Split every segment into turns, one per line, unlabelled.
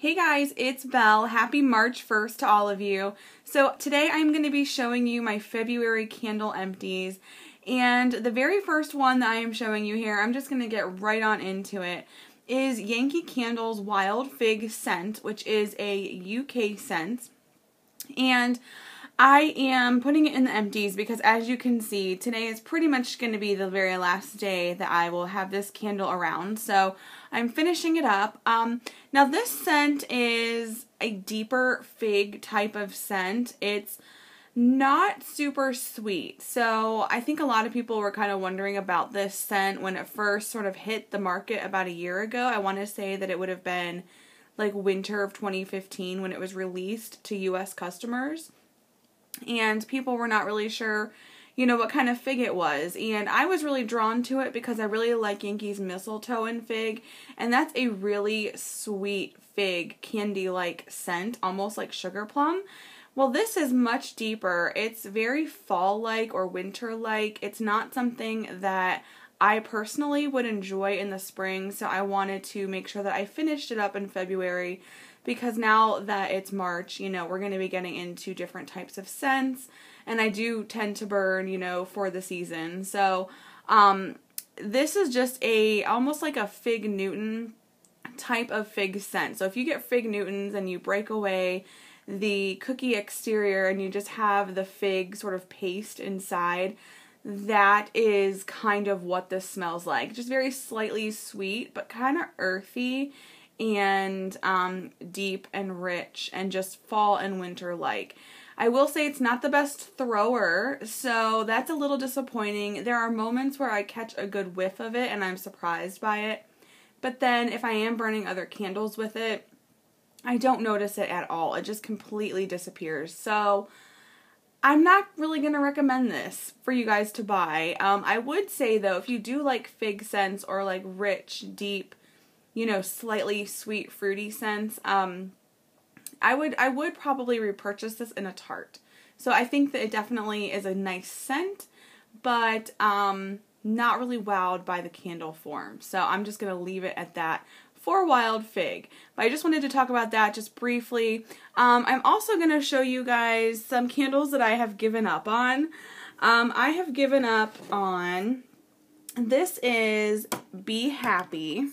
Hey guys, it's Belle. Happy March 1st to all of you. So today I'm going to be showing you my February candle empties. And the very first one that I am showing you here, I'm just going to get right on into it, is Yankee Candle's Wild Fig Scent, which is a UK scent. And I am putting it in the empties because, as you can see, today is pretty much going to be the very last day that I will have this candle around. So I'm finishing it up. Now this scent is a deeper fig type of scent. It's not super sweet. So I think a lot of people were kind of wondering about this scent when it first sort of hit the market about a year ago. I want to say that it would have been like winter of 2015 when it was released to US customers. And people were not really sure, what kind of fig it was. And I was really drawn to it because I really like Yankee's mistletoe and fig. And that's a really sweet fig, candy-like scent, almost like sugar plum. Well, this is much deeper. It's very fall-like or winter-like. It's not something that I personally would enjoy in the spring. So I wanted to make sure that I finished it up in February, because now that it's March, we're going to be getting into different types of scents, and I do tend to burn, for the season. So, this is just almost like a Fig Newton type of fig scent. So if you get Fig Newtons and you break away the cookie exterior and you just have the fig sort of paste inside, that is kind of what this smells like. Just very slightly sweet, but kind of earthy and deep and rich and just fall and winter like. I will say it's not the best thrower, so that's a little disappointing. There are moments where I catch a good whiff of it and I'm surprised by it, but then if I am burning other candles with it, I don't notice it at all. It just completely disappears. So I'm not really going to recommend this for you guys to buy. I would say though, if you do like fig scents or like rich, deep, slightly sweet, fruity scents, I would probably repurchase this in a tart. So I think that it definitely is a nice scent, but not really wowed by the candle form. So I'm just going to leave it at that for Wild Fig. But I just wanted to talk about that just briefly. I'm also going to show you guys some candles that I have given up on. I have given up on, this is Be Happy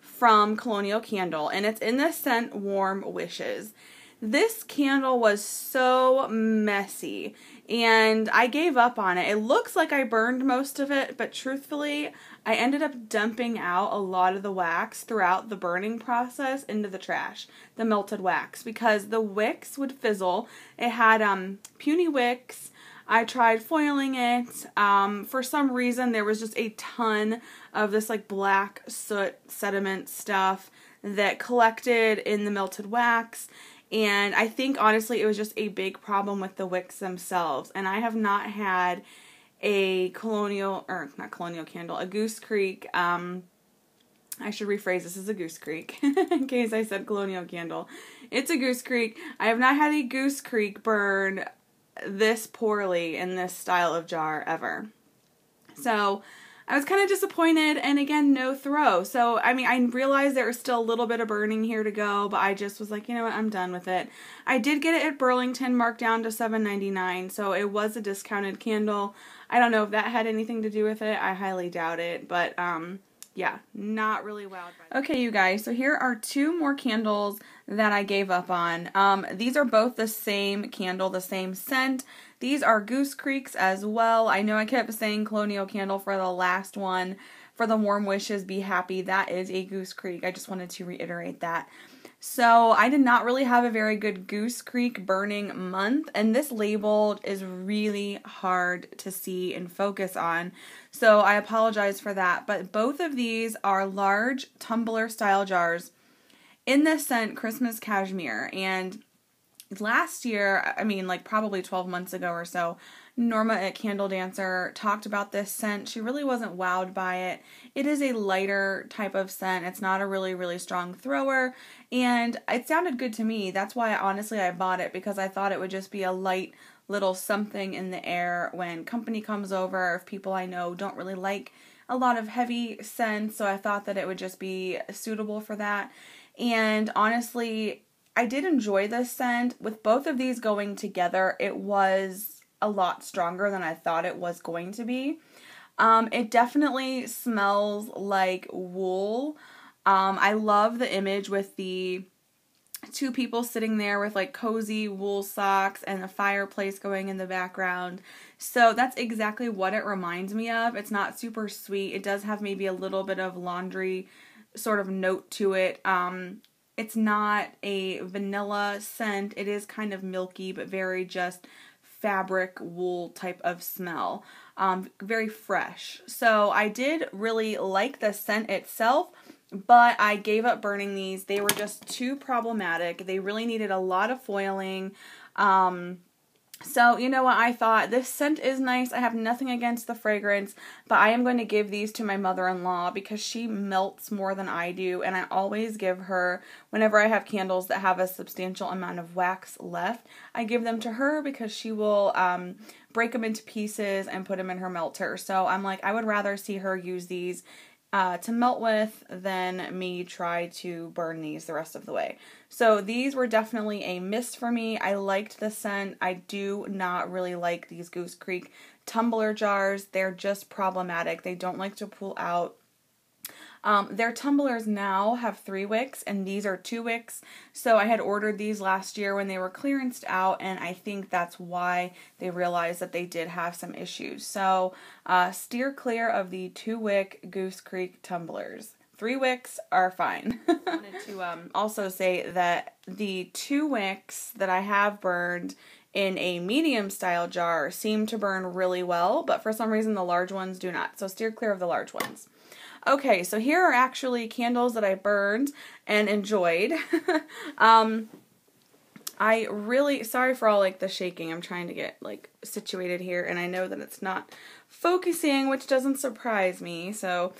from Colonial Candle, and it's in the scent Warm Wishes. This candle was so messy, and I gave up on it. It looks like I burned most of it, but truthfully, I ended up dumping out a lot of the wax throughout the burning process into the trash, the melted wax, because the wicks would fizzle. It had puny wicks. I tried foiling it. For some reason, there was just a ton of this like black soot sediment stuff that collected in the melted wax. And I think honestly it was just a big problem with the wicks themselves. And I have not had a a Goose Creek, I should rephrase, this is a Goose Creek, in case I said Colonial Candle. It's a Goose Creek. I have not had a Goose Creek burn this poorly in this style of jar ever. So I was kind of disappointed, and again, no throw. So, I mean, I realized there was still a little bit of burning here to go, but I just was like, you know what, I'm done with it. I did get it at Burlington, marked down to $7.99, so it was a discounted candle. I don't know if that had anything to do with it. I highly doubt it, but yeah, not really wowed by that. Okay, you guys, so here are two more candles that I gave up on. These are both the same candle, the same scent. These are Goose Creeks as well. I know I kept saying Colonial Candle for the last one. For the Warm Wishes, Be Happy, that is a Goose Creek. I just wanted to reiterate that. So I did not really have a very good Goose Creek burning month, and this label is really hard to see and focus on, so I apologize for that. But both of these are large tumbler style jars in the scent Christmas Cashmere, and last year, I mean like probably 12 months ago or so, Norma at Candle Dancer talked about this scent. She really wasn't wowed by it. It is a lighter type of scent. It's not a really, really strong thrower, and it sounded good to me. That's why honestly I bought it, because I thought it would just be a light little something in the air when company comes over, if people I know don't really like a lot of heavy scents, so I thought that it would just be suitable for that. And honestly, I did enjoy this scent. With both of these going together, it was a lot stronger than I thought it was going to be. It definitely smells like wool. I love the image with the two people sitting there with like cozy wool socks and a fireplace going in the background. So that's exactly what it reminds me of. It's not super sweet. It does have maybe a little bit of laundry sort of note to it. It's not a vanilla scent. It is kind of milky, but very just fabric wool type of smell. Very fresh. So I did really like the scent itself, but I gave up burning these. They were just too problematic. They really needed a lot of foiling. So, you know what, I thought this scent is nice. I have nothing against the fragrance, but I am going to give these to my mother-in-law because she melts more than I do, and I always give her, whenever I have candles that have a substantial amount of wax left, I give them to her because she will break them into pieces and put them in her melter. So I'm like, I would rather see her use these to melt with than me try to burn these the rest of the way. So these were definitely a miss for me. I liked the scent. I do not really like these Goose Creek tumbler jars. They're just problematic. They don't like to pull out. Their tumblers now have 3 wicks, and these are 2 wicks. So I had ordered these last year when they were clearanced out, and I think that's why they realized that they did have some issues. So steer clear of the 2-wick Goose Creek tumblers. 3 wicks are fine. I wanted to also say that the 2 wicks that I have burned in a medium style jar seem to burn really well, but for some reason the large ones do not. So steer clear of the large ones. Okay, so here are actually candles that I burned and enjoyed. I really, sorry for all like the shaking. I'm trying to get like situated here, and I know that it's not focusing, which doesn't surprise me. So,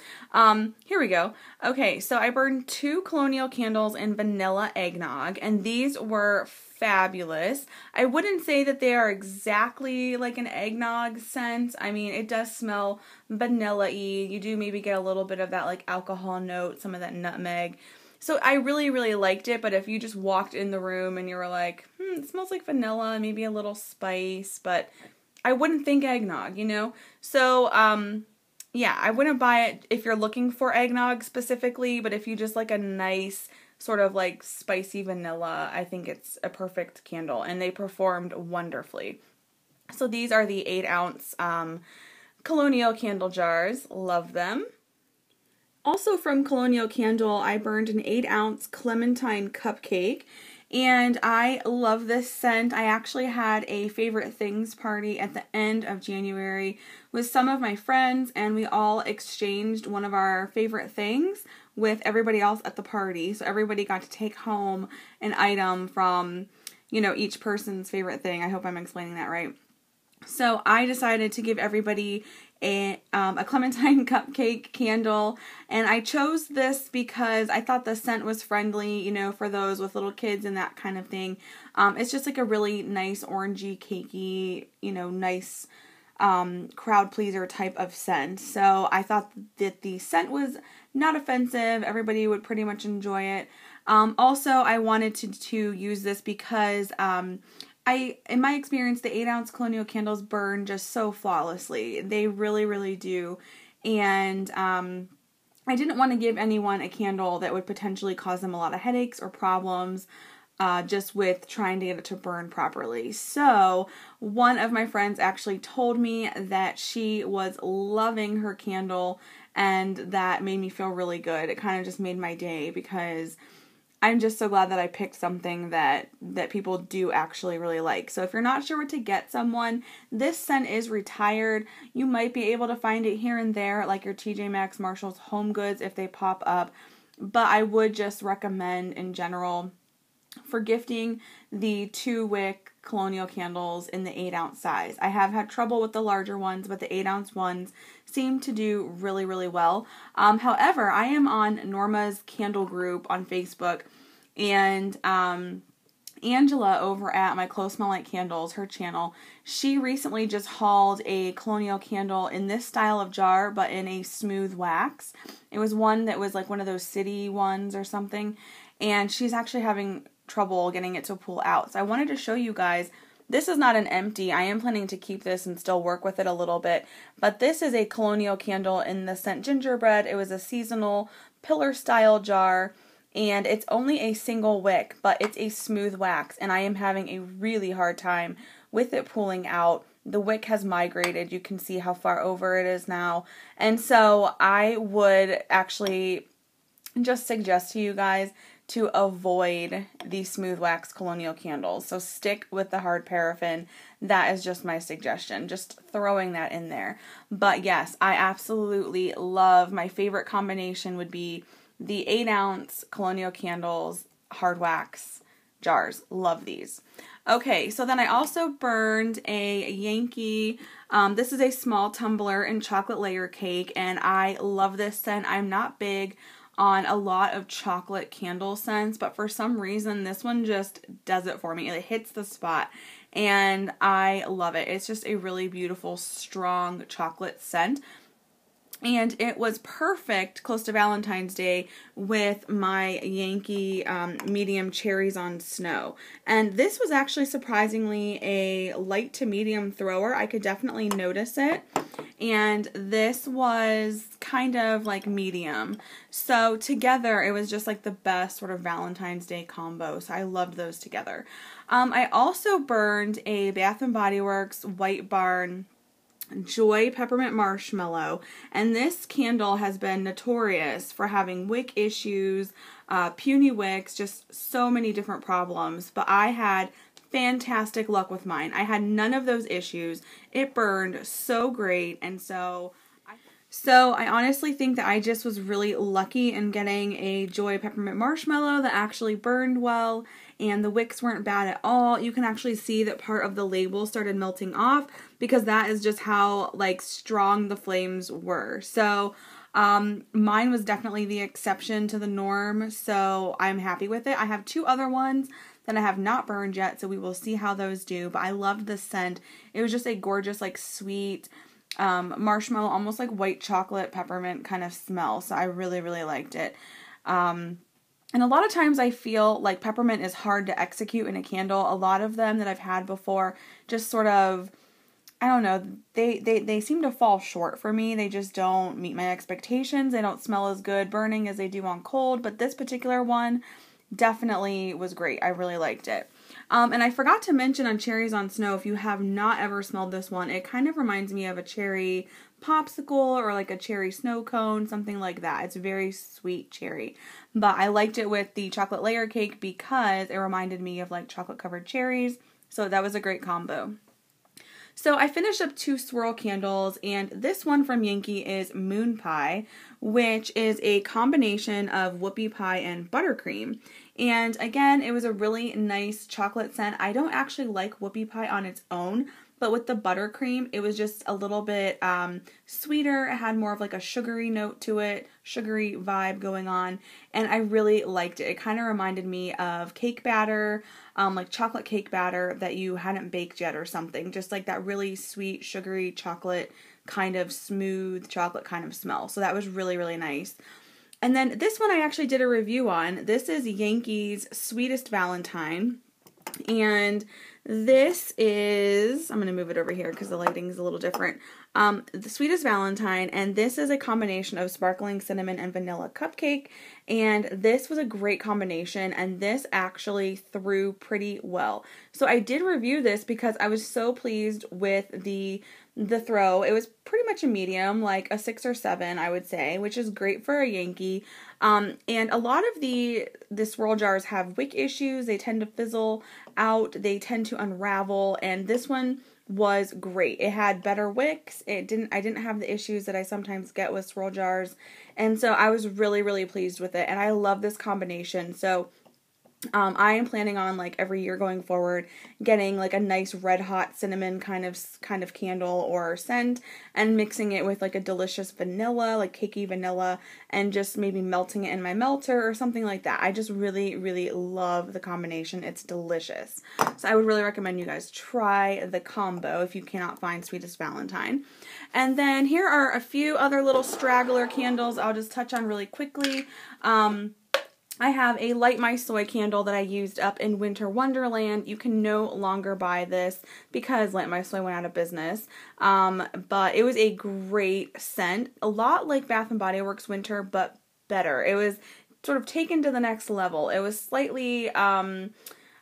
here we go. Okay, so I burned 2 colonial candles in vanilla eggnog, and these were fabulous. I wouldn't say that they are exactly like an eggnog scent. I mean, it does smell vanilla-y. You do maybe get a little bit of that like alcohol note, some of that nutmeg. So I really, really liked it, but if you just walked in the room and you were like, it smells like vanilla, maybe a little spice, but I wouldn't think eggnog, you know? So, yeah, I wouldn't buy it if you're looking for eggnog specifically, but if you just like a nice sort of like spicy vanilla, I think it's a perfect candle, and they performed wonderfully. So these are the 8-ounce colonial candle jars. Love them. Also from Colonial Candle, I burned an 8-ounce clementine cupcake, and I love this scent. I actually had a favorite things party at the end of January with some of my friends, and we all exchanged one of our favorite things with everybody else at the party. So everybody got to take home an item from, you know, each person's favorite thing. I hope I'm explaining that right. So I decided to give everybody a clementine cupcake candle, and I chose this because I thought the scent was friendly, you know, for those with little kids and that kind of thing. It's just like a really nice orangey, cakey, you know, nice crowd pleaser type of scent. So I thought that the scent was not offensive. Everybody would pretty much enjoy it. Also, I wanted to use this because in my experience, the 8-ounce colonial candles burn just so flawlessly. They really, really do. And I didn't want to give anyone a candle that would potentially cause them a lot of headaches or problems just with trying to get it to burn properly. So one of my friends actually told me that she was loving her candle, and that made me feel really good. It kind of just made my day, because I'm just so glad that I picked something that people do actually really like. So if you're not sure what to get someone, this scent is retired. You might be able to find it here and there, like your TJ Maxx, Marshall's, Home Goods, if they pop up. But I would just recommend in general for gifting the 2-wick colonial candles in the 8-ounce size. I have had trouble with the larger ones, but the 8-ounce ones seem to do really, really well. However, I am on Norma's candle group on Facebook, and Angela over at My Clothes Smell Like Candles, her channel, she recently just hauled a colonial candle in this style of jar, but in a smooth wax. It was one that was like one of those city ones or something, and she's actually having trouble getting it to pull out. So I wanted to show you guys. This is not an empty. I am planning to keep this and still work with it a little bit, but this is a colonial candle in the scent gingerbread. It was a seasonal pillar style jar. And it's only a single wick, but it's a smooth wax, and I am having a really hard time with it pulling out. The wick has migrated. You can see how far over it is now. And so I would actually just suggest to you guys to avoid these smooth wax colonial candles. So stick with the hard paraffin. That is just my suggestion. Just throwing that in there. But yes, I absolutely love, my favorite combination would be the 8-ounce colonial candles hard wax jars. Love these. Okay, so then I also burned a Yankee. This is a small tumbler in chocolate layer cake, and I love this scent. I'm not big on a lot of chocolate candle scents, but for some reason this one just does it for me. It hits the spot, and I love it. It's just a really beautiful, strong chocolate scent. And it was perfect close to Valentine's Day with my Yankee medium cherries on snow. And this was actually surprisingly a light to medium thrower. I could definitely notice it. And this was kind of like medium. So together it was just like the best sort of Valentine's Day combo. So I loved those together. I also burned a Bath & Body Works White Barn Joy Peppermint Marshmallow, and this candle has been notorious for having wick issues, puny wicks, just so many different problems, but I had fantastic luck with mine. I had none of those issues. It burned so great, and so I honestly think that I just was really lucky in getting a Joy Peppermint Marshmallow that actually burned well, and the wicks weren't bad at all. You can actually see that part of the label started melting off because that is just how like strong the flames were. So mine was definitely the exception to the norm, so I'm happy with it. I have 2 other ones that I have not burned yet, so we will see how those do, but I loved the scent. It was just a gorgeous, like, sweet marshmallow, almost like white chocolate peppermint kind of smell, so I really, really liked it. And a lot of times I feel like peppermint is hard to execute in a candle. A lot of them that I've had before just sort of, I don't know, they seem to fall short for me. They just don't meet my expectations. They don't smell as good burning as they do on cold, but this particular one definitely was great. I really liked it. And I forgot to mention on Cherries on Snow, if you have not ever smelled this one, it kind of reminds me of a cherry popsicle or like a cherry snow cone, something like that. It's very sweet cherry. But I liked it with the chocolate layer cake because it reminded me of like chocolate covered cherries. So that was a great combo. So I finished up 2 swirl candles, and this one from Yankee is Moon Pie, which is a combination of whoopie pie and buttercream. And again, it was a really nice chocolate scent. I don't actually like whoopie pie on its own, but with the buttercream, it was just a little bit sweeter. It had more of like a sugary note to it, sugary vibe going on, and I really liked it. It kind of reminded me of cake batter, like chocolate cake batter that you hadn't baked yet or something. Just like that really sweet, sugary chocolate kind of smooth chocolate kind of smell. So that was really, really nice. And then this one I actually did a review on. This is Yankee's Sweetest Valentine. And this is, I'm going to move it over here because the lighting is a little different. The Sweetest Valentine, and this is a combination of sparkling cinnamon and vanilla cupcake, and this was a great combination, and this actually threw pretty well. So I did review this because I was so pleased with the throw. It was pretty much a medium, like a 6 or 7, I would say, which is great for a Yankee. And a lot of the swirl jars have wick issues. They tend to fizzle out. They tend to unravel, and this one was great. It had better wicks. I didn't have the issues that I sometimes get with swirl jars, and so I was really, really pleased with it, and I love this combination. So I am planning on, like, every year going forward getting like a nice red hot cinnamon kind of candle or scent, and mixing it with like a delicious vanilla, like cakey vanilla, and just maybe melting it in my melter or something like that. I just really, really love the combination. It's delicious. So I would really recommend you guys try the combo if you cannot find Sweetest Valentine. And then here are a few other little straggler candles I'll just touch on really quickly. I have a Light My Soy candle that I used up in Winter Wonderland. You can no longer buy this because Light My Soy went out of business. But it was a great scent. A lot like Bath & Body Works Winter, but better. It was sort of taken to the next level. It was slightly, I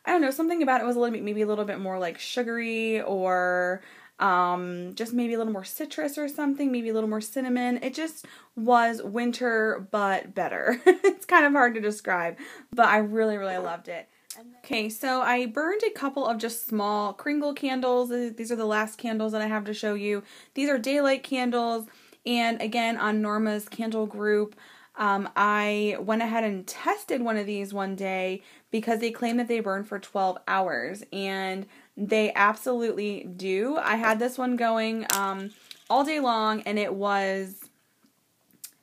don't know, something about it was maybe a little bit more like sugary, or just maybe a little more citrus or something, maybe a little more cinnamon. It just was winter, but better. It's kind of hard to describe, but I really, really loved it. Okay, so I burned a couple of just small Kringle candles. These are the last candles that I have to show you. These are daylight candles, and again, on Norma's candle group, I went ahead and tested one of these one day because they claim that they burn for 12 hours, and they absolutely do. I had this one going all day long, and it was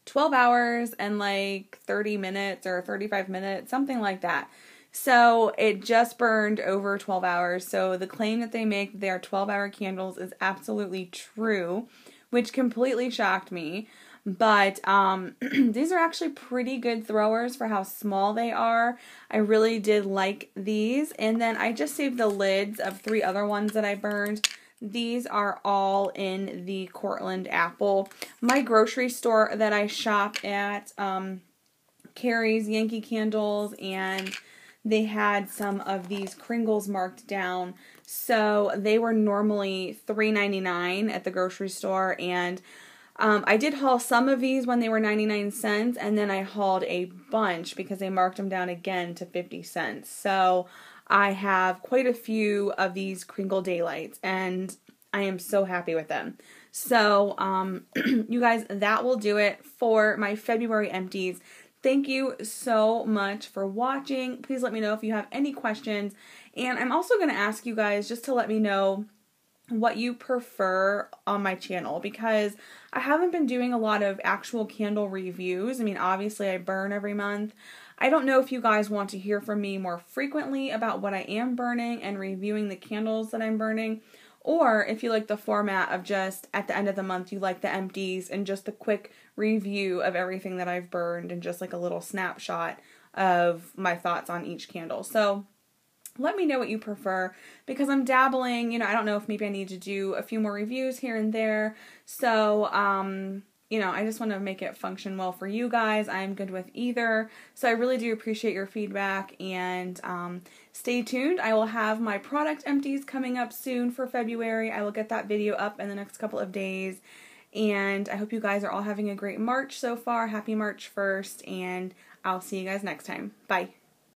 12 hours and like 30 minutes or 35 minutes, something like that. So it just burned over 12 hours. So the claim that they make they are 12-hour candles is absolutely true, which completely shocked me. But these are actually pretty good throwers for how small they are. I really did like these. And then I just saved the lids of 3 other ones that I burned. These are all in the Cortland Apple. My grocery store that I shop at carries Yankee candles, and they had some of these Kringles marked down. So they were normally $3.99 at the grocery store, and I did haul some of these when they were 99 cents, and then I hauled a bunch because they marked them down again to 50 cents. So I have quite a few of these Kringle Daylights, and I am so happy with them. So, you guys, that will do it for my February empties. Thank you so much for watching. Please let me know if you have any questions. And I'm also going to ask you guys just to let me know what you prefer on my channel, because I haven't been doing a lot of actual candle reviews. I mean, obviously I burn every month. I don't know if you guys want to hear from me more frequently about what I am burning and reviewing the candles that I'm burning, or if you like the format of just at the end of the month you like the empties and just a quick review of everything that I've burned and just like a little snapshot of my thoughts on each candle. So let me know what you prefer, because I'm dabbling, you know, I don't know if maybe I need to do a few more reviews here and there. So, you know, I just want to make it function well for you guys. I'm good with either. So I really do appreciate your feedback, and stay tuned. I will have my product empties coming up soon for February. I will get that video up in the next couple of days. And I hope you guys are all having a great March so far. Happy March 1st, and I'll see you guys next time. Bye.